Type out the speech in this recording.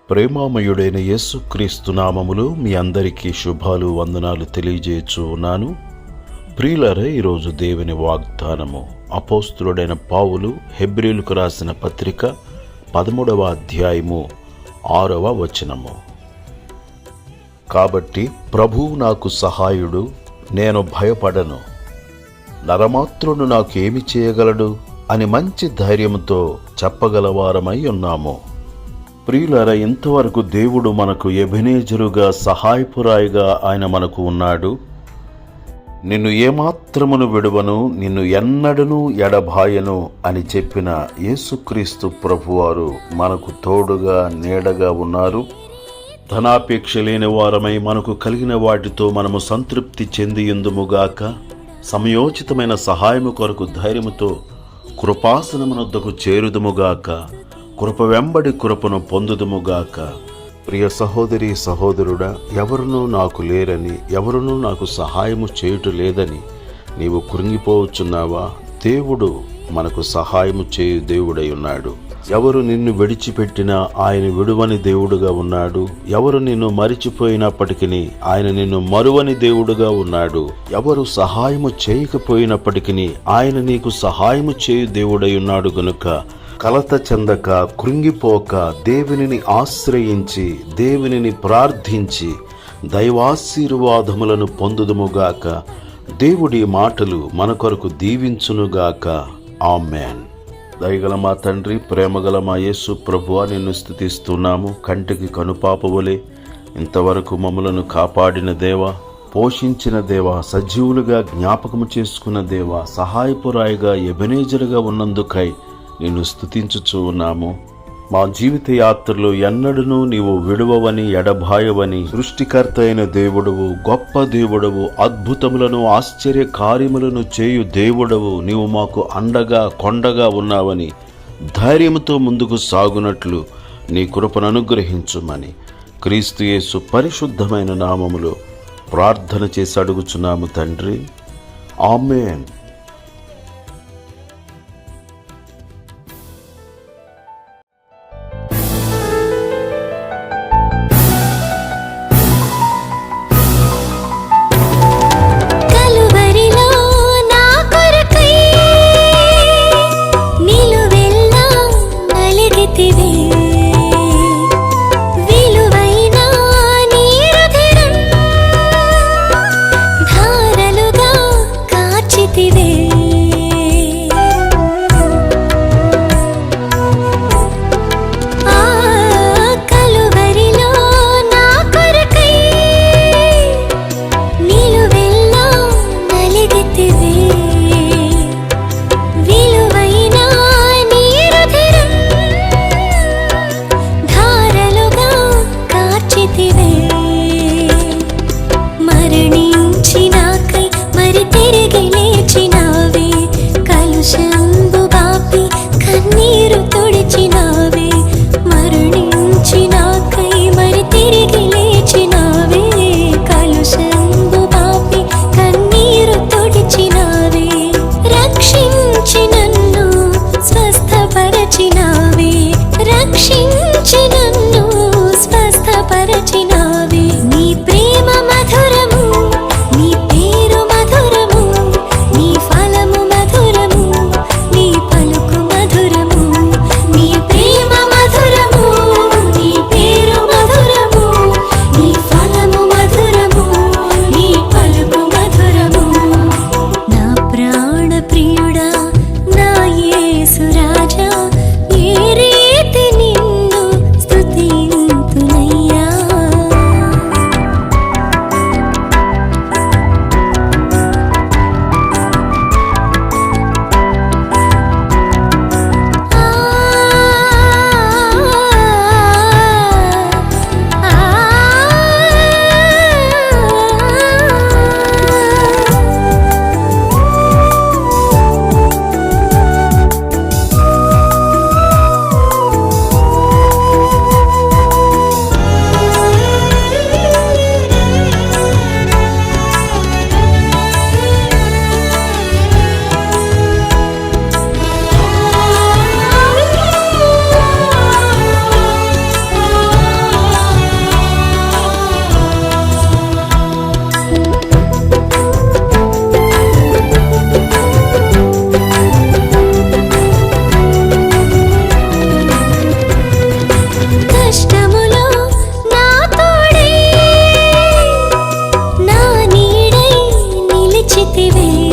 ప్రేమామయుడైన యేసుక్రీస్తు నామములో మీ అందరికీ శుభాలు వందనాలు తెలియజేయచ్చు ఉన్నాను. ప్రియులారా, ఈరోజు దేవుని వాగ్దానము అపోస్తులుడైన పౌలు హెబ్రీయులకు రాసిన పత్రిక 13వ అధ్యాయము 6వ వచనము. కాబట్టి ప్రభువు నాకు సహాయుడు, నేను భయపడను, నరమాత్రుడు నాకు ఏమి చేయగలడు అని మంచి ధైర్యంతో చెప్పగలవారమై ఉన్నాము. ప్రియులారా, ఇంతవరకు దేవుడు మనకు ఎబెనేజరుగా, సహాయపురాయిగా ఆయన మనకు ఉన్నాడు. నిన్ను ఏమాత్రమును విడువను, నిన్ను ఎన్నడను ఎడబాయను అని చెప్పిన యేసుక్రీస్తు ప్రభువారు మనకు తోడుగా నీడగా ఉన్నారు. ధనాపేక్ష లేని వారమై మనకు కలిగిన వాటితో మనము సంతృప్తి చెందియుందుముగాక. సమయోచితమైన సహాయము కొరకు ధైర్యముతో కృపాసనమునొద్దకు చేరుదుముగాక. కృప వెంబడి కృపను పొందుదుముగాక. ప్రియ సహోదరి సహోదరుడా, ఎవరునూ నాకు లేరని, ఎవరునూ నాకు సహాయము చేయుట లేదని నీవు కృంగిపోవచ్చున్నావా? దేవుడు మనకు సహాయము చేయు దేవుడై ఉన్నాడు. ఎవరు నిన్ను విడిచిపెట్టినా ఆయన విడువని దేవుడుగా ఉన్నాడు. ఎవరు నిన్ను మరిచిపోయినప్పటికీ ఆయన నిన్ను మరువని దేవుడుగా ఉన్నాడు. ఎవరు సహాయము చేయకపోయినప్పటికీ ఆయన నీకు సహాయము చేయు దేవుడై ఉన్నాడు. గనుక కలత చెందక, కృంగిపోక, దేవునిని ఆశ్రయించి, దేవునిని ప్రార్థించి దైవాశీర్వాదములను పొందుదుముగాక. దేవుడి మాటలు మన కొరకు దీవించునుగాక. ఆమేన్. దయగల మా తండ్రి, ప్రేమగల మా యేసు ప్రభువా, నిన్ను స్తుతిస్తున్నాము. కంటికి కనుపాపవలే ఇంతవరకు మమ్మలను కాపాడిన దేవా, పోషించిన దేవా, సజీవులుగా జ్ఞాపకము చేసుకున్న దేవా, సహాయపురాయిగా ఎబెనేజరుగా ఉన్నందుకై నిన్ను స్తుతించుచూ ఉన్నాము. మా జీవిత యాత్రలో ఎన్నడూనూ నీవు విడువవని, ఎడబాయవని, సృష్టికర్త అయిన దేవుడవు, గొప్ప దేవుడవు, అద్భుతములను, ఆశ్చర్య కార్యములను చేయు దేవుడవు, నీవు మాకు అండగా, కొండగా ఉన్నావని ధైర్యముతో ముందుకు సాగునట్లు నీ కృపను అనుగ్రహించుమని క్రీస్తు యేసు పరిశుద్ధమైన నామములో ప్రార్థన చేసి అడుగుచున్నాము తండ్రి. ఆమేన్. మరణించినాకై మరి తిరిగి లేచిన నీవే